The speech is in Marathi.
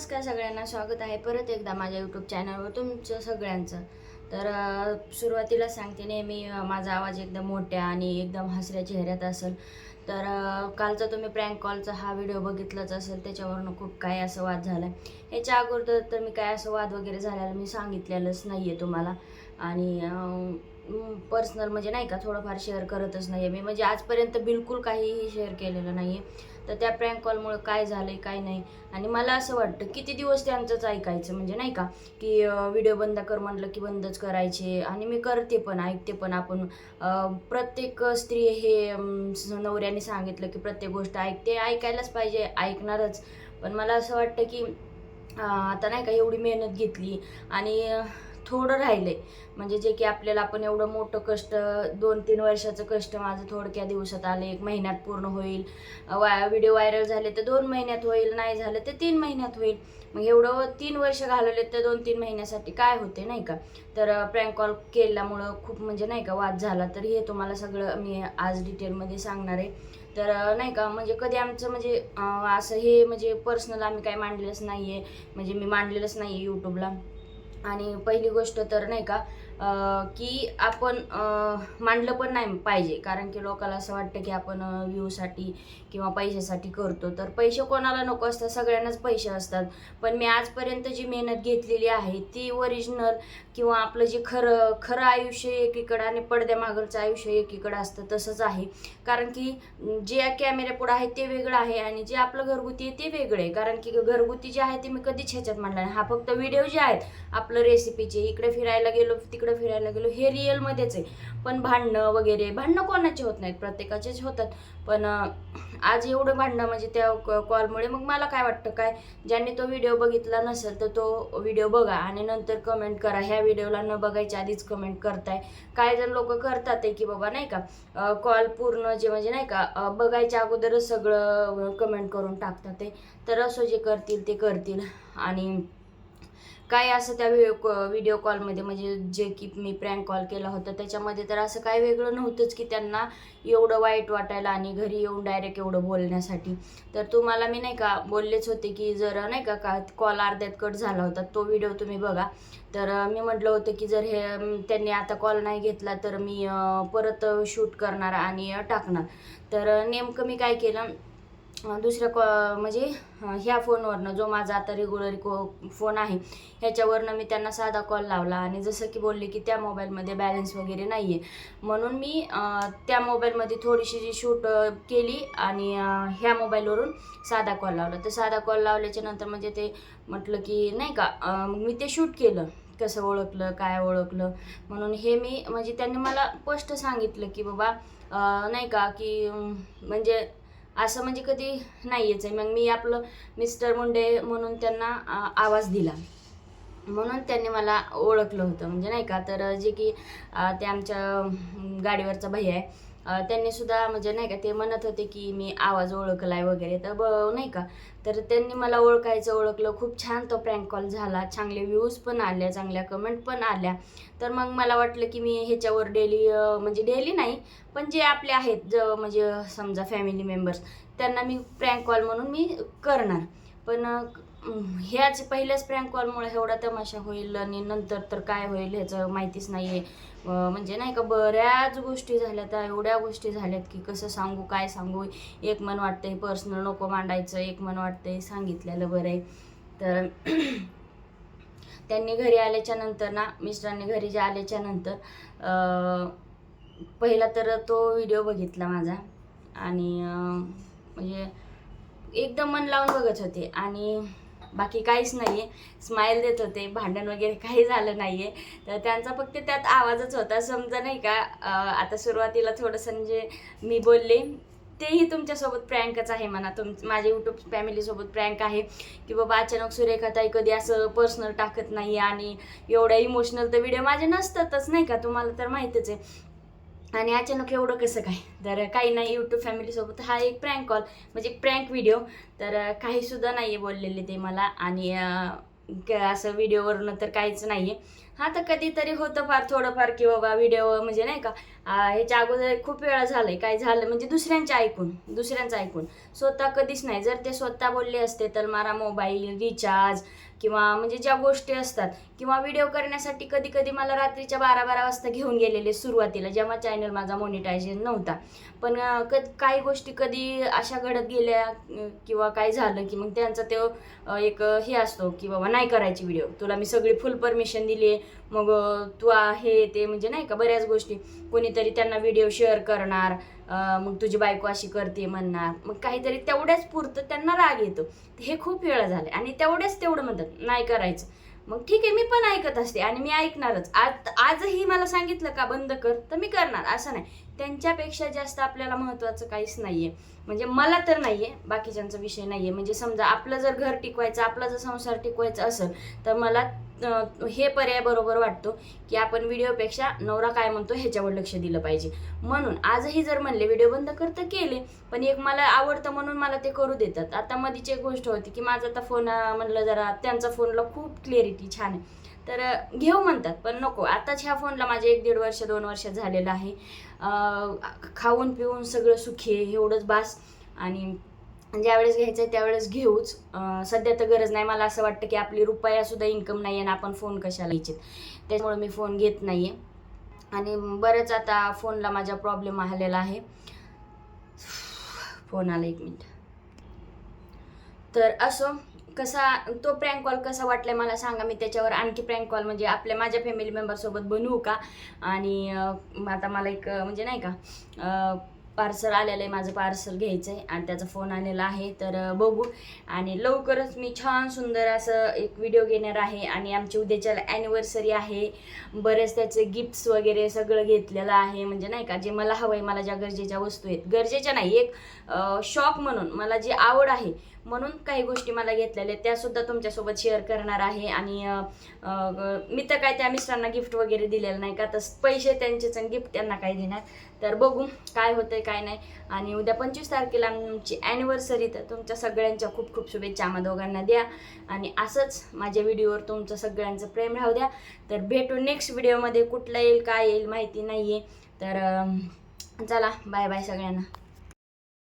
नमस्कार सगळ्यांना, स्वागत आहे परत एकदा माझ्या यूट्यूब चॅनलवर तुमचं सगळ्यांचं. तर सुरुवातीला सांगते, नेहमी माझा आवाज एकदम मोठ्या आणि एकदम हसऱ्या चेहऱ्यात असेल. तर कालचा तुम्ही प्रँक कॉलचा हा व्हिडिओ बघितलाच असेल, त्याच्यावरून खूप काय असं वाद झाला आहे. ह्याच्या अगोदर तर मी काय असं वाद वगैरे झालेला मी सांगितलेलंच नाही आहे तुम्हाला. आणि पर्सनल म्हणजे नाही का थोडंफार शेअर करतच नाही आहे मी, म्हणजे आजपर्यंत बिलकुल काहीही शेअर केलेलं नाही आहे. तर त्या प्रँक कॉलमुळे काय झालं आहे काय नाही. आणि मला असं वाटतं किती दिवस त्यांचंच ऐकायचं, म्हणजे नाही का की व्हिडिओ बंद कर म्हटलं की बंदच करायचे. आणि मी करते पण, ऐकते पण. आपण प्रत्येक स्त्री हे नवऱ्याने सांगितलं की प्रत्येक गोष्ट ऐकते, ऐकायलाच पाहिजे, ऐकणारच. पण मला असं वाटतं की आता नाही का एवढी मेहनत घेतली आणि थोडं राहिलंय, म्हणजे जे की आपल्याला आपण एवढं मोठं कष्ट 2-3 वर्षाचं कष्ट माझं थोडक्या दिवसात आले, 1 महिन्यात पूर्ण होईल. व्हिडिओ व्हायरल झाले तर 2 महिन्यात होईल, नाही झालं तर 3 महिन्यात होईल. मग एवढं 3 वर्ष घालवले तर 2-3 महिन्यासाठी काय होते नाही का. तर प्रँक कॉल केल्यामुळं खूप म्हणजे नाही का वाद झाला. तर हे तुम्हाला सगळं मी आज डिटेलमध्ये सांगणार आहे. तर नाही का म्हणजे कधी आमचं म्हणजे असं हे म्हणजे पर्सनल आम्ही काय मांडलेलंच नाही आहे, म्हणजे मी मांडलेलंच नाही आहे यूट्यूबला. आणि पहिली गोष्ट तर नाही का की आपण मांडलं पण नाही पाहिजे, कारण की लोकांना असं वाटतं की आपण व्ह्यूसाठी किंवा पैशासाठी करतो. तर पैसे कोणाला नको असतात, सगळ्यांनाच पैसे असतात. पण मी आजपर्यंत जी मेहनत घेतलेली आहे ती ओरिजिनल, किंवा आपलं जे खरं खरं आयुष्य एकीकडं आणि पडद्यामागचं आयुष्य एकीकडं असतं तसंच आहे. कारण की जे कॅमेऱ्यापुढं आहे ते वेगळं आहे आणि जे आपलं घरगुती आहे ते वेगळं आहे. कारण की घरगुती जे आहे ते मी कधीच ह्याच्यात म्हणलं नाही. हा फक्त व्हिडिओ जे आहेत आपलं रेसिपीचे, इकडे फिरायला गेलो तिकडे फिरायला गेलो, हे रिअलमध्येच आहे. पण भांडणं कोणाचे होत नाहीत, प्रत्येकाचेच होतात. पण आज एवढं भांडणं म्हणजे त्या कॉलमुळे. मग मला काय वाटतं, काय ज्यांनी तो व्हिडिओ बघितला नसेल तर तो व्हिडिओ बघा आणि नंतर कमेंट करा. ह्या व्हिडिओला न बघायच्या आधीच कमेंट करताय. काय जण लोक करतात आहे की बाबा नाही का कॉल पूर्ण जे म्हणजे नाही का बघायच्या अगोदरच सगळं कमेंट करून टाकतात ते. तर असं जे करतील ते करतील. आणि काय असं त्या व्हिडिओ कॉलमध्ये म्हणजे जे की मी प्रँक कॉल केला होता त्याच्यामध्ये तर असं काय वेगळं नव्हतंच की त्यांना एवढं वाईट वाटायला आणि घरी येऊन डायरेक्ट एवढं बोलण्यासाठी. तर तुम्हाला मी नाही का बोललेच होते की जर नाही का कॉल अर्ध्यात कट झाला होता, तो व्हिडिओ तुम्ही बघा. तर मी म्हटलं होतं की जर हे त्यांनी आता कॉल नाही घेतला तर मी परत शूट करणार आणि टाकणार. तर नेमकं मी काय केलं, दुसऱ्या म्हणजे ह्या फोनवरनं जो माझा आता रेग्युलर फोन आहे ह्याच्यावरनं मी त्यांना साधा कॉल लावला. आणि जसं की बोलले की त्या मोबाईलमध्ये बॅलन्स वगैरे नाही आहे, म्हणून मी त्या मोबाईलमध्ये थोडीशी जी शूट केली आणि ह्या मोबाईलवरून साधा कॉल लावला. तर साधा कॉल लावल्याच्या नंतर म्हणजे ते म्हटलं की नाही का मी ते शूट केलं, कसं ओळखलं काय ओळखलं म्हणून. हे मी म्हणजे त्यांनी मला स्पष्ट सांगितलं की बाबा नाही का की म्हणजे असं म्हणजे कधी नाहीच आहे. मग मी आपलं मिस्टर मुंडे म्हणून त्यांना आवाज दिला, म्हणून त्यांनी मला ओळखलं होतं म्हणजे नाही का. तर जे की ते आमच्या गाडीवरचा भैया आहे, त्यांनी सुद्धा म्हणजे नाही का ते म्हणत होते की मी आवाज ओळखलाय वगैरे. तर नाही का तर त्यांनी मला ओळखलं. खूप छान तो प्रँक कॉल झाला, चांगले व्ह्यूज पण आल्या, चांगल्या कमेंट पण आल्या. तर मग मला वाटलं की मी ह्याच्यावर डेली म्हणजे डेली नाही पण जे आपले आहेत म्हणजे समजा फॅमिली मेंबर्स, त्यांना मी प्रँक कॉल म्हणून मी करणार. पण ह्याच पहिल्याच प्रँक कॉलमुळे एवढा तमाशा होईल आणि नंतर तर काय होईल ह्याचं माहितीच नाही आहे. म्हणजे नाही का बऱ्याच गोष्टी झाल्या, त्या एवढ्या गोष्टी झाल्यात की कसं सांगू काय सांगू. एक मन वाटतंय पर्सनल नको मांडायचं, एक मन वाटतंय सांगितलेलं बरं आहे. तर त्यांनी घरी आल्याच्या नंतर ना, मिस्टरांनी घरी जे आल्याच्या नंतर पहिला तर तो व्हिडिओ बघितला माझा आणि म्हणजे एकदम मन लावून बघत होते आणि बाकी काहीच नाही आहे. स्माईल देत होते, भांडण वगैरे काही झालं नाही आहे. तर त्यांचा फक्त त्यात आवाजच होता समजा नाही का. आता सुरुवातीला थोडंसं म्हणजे मी बोलले तेही तुमच्यासोबत प्रँकच आहे म्हणा, माझ्या यूट्यूब फॅमिलीसोबत प्रँक आहे की बाबा अचानक सुरेखाताई कधी असं पर्सनल टाकत नाही आणि एवढ्या इमोशनल तर व्हिडिओ माझे नसतातच नाही का, तुम्हाला तर माहितीच आहे. आणि अचानक एवढं कसं काय. तर काही नाही, यूट्यूब फॅमिलीसोबत हा एक प्रँक कॉल म्हणजे प्रँक व्हिडिओ. तर काहीसुद्धा नाही आहे बोललेले ते मला. आणि असं व्हिडिओवरनं तर काहीच नाही आहे. हा, तर कधीतरी होतं फार थोडंफार की बाबा व्हिडिओ म्हणजे नाही का ह्याच्या अगोदर खूप वेळा झालंय, काय झालं म्हणजे दुसऱ्यांचं ऐकून स्वतः कधीच नाही. जर ते स्वतः बोलले असते तर मला मोबाईल रिचार्ज किंवा म्हणजे ज्या गोष्टी असतात किंवा व्हिडिओ करण्यासाठी कधी कधी मला रात्रीच्या 12-12 वाजता घेऊन गेलेले सुरुवातीला, जेव्हा चॅनल माझा मोनिटायझेशन नव्हता. पण काही गोष्टी कधी अशा घडत गेल्या किंवा काय झालं की मग त्यांचा ते एक हे असतो की बाबा नाही करायची व्हिडिओ, तुला मी सगळी फुल परमिशन दिली आहे, मग तू आहे ते म्हणजे नाही का बऱ्याच गोष्टी कोणीतरी त्यांना व्हिडिओ शेअर करणार, मग तुझी बायको अशी करते म्हणणार, मग काहीतरी तेवढ्याच पुरतं त्यांना राग येतो. हे खूप वेळा झाले आणि तेवढं म्हणतात नाही करायचं. मग ठीक आहे, मी पण ऐकत असते आणि मी ऐकणारच. आजही मला सांगितलं का बंद कर तर मी करणार, असं नाही. त्यांच्यापेक्षा जास्त आपल्याला महत्त्वाचं काहीच नाहीये, म्हणजे मला तर नाहीये, बाकीच्यांचा विषय नाहीये. म्हणजे समजा आपलं जर घर टिकवायचं, आपला जर संसार टिकवायचा असेल तर मला हे पर्याय बरोबर वाटतो की आपण व्हिडिओपेक्षा नवरा काय म्हणतो ह्याच्यावर लक्ष दिलं पाहिजे. म्हणून आजही जर म्हणले व्हिडिओ बंद कर तर केले, पण एक मला आवडतं म्हणून मला ते करू देतात. आता मधीच एक गोष्ट होती की माझा आता फोन म्हणलं जरा त्यांचा फोनला खूप क्लिअरिटी छान आहे तर घेऊ म्हणतात, पण नको. आताच ह्या फोनला माझे 1-1.5 वर्ष 2 वर्ष झालेलं आहे. खाऊन पिऊन सगळं सुखी आहे, एवढंच बास. आणि ज्यावेळेस घ्यायचं आहे त्यावेळेस घेऊच. सध्या तर गरज नाही. मला असं वाटतं की आपली रुपयासुद्धा इन्कम नाही आहे ना, आपण फोन कशाला घ्यायचे, त्याच्यामुळे मी फोन घेत नाही आहे. आणि बरंच आता फोनला माझा प्रॉब्लेम आलेला आहे. फोन आला, 1 मिनिट. तर असो, कसा तो प्रँक कॉल कसा वाटलाय मला सांगा. मी त्याच्यावर आणखी प्रँक कॉल म्हणजे माझ्या फॅमिली मेंबरसोबत बनवू का. आणि आता मला एक म्हणजे नाही का पार्सल आलेलं आहे, माझं पार्सल घ्यायचं आहे आणि त्याचा फोन आलेला आहे. तर बघू. आणि लवकरच मी छान सुंदर असं एक व्हिडिओ घेणार आहे. आणि आमची उद्याच्या ॲनिव्हर्सरी आहे, बरेच त्याचे गिफ्ट्स वगैरे सगळं घेतलेलं आहे. म्हणजे नाही का जे मला हवं आहे, मला ज्या गरजेच्या वस्तू आहेत, गरजेच्या नाही, एक शॉक म्हणून मला जी आवड आहे म्हणून काही गोष्टी मला घेतलेल्या त्यासुद्धा तुमच्यासोबत शेअर करणार आहे. आणि मी तर काय त्या मिस्टरांना गिफ्ट वगैरे दिलेलं नाही का, तर पैसे त्यांचेच आणि गिफ्ट त्यांना काय देणार. तर बघू काय होतंय काय नाही. आणि उद्या 25 तारखेला आमची ॲनिव्हर्सरी, तर तुमच्या सगळ्यांच्या खूप खूप शुभेच्छा आम्हा दोघांना द्या. आणि असंच माझ्या व्हिडिओवर तुमचं सगळ्यांचं प्रेम राहू द्या. तर भेटू नेक्स्ट व्हिडिओमध्ये. कुठला येईल काय येईल माहिती नाही आहे. तर चला, बाय बाय सगळ्यांना.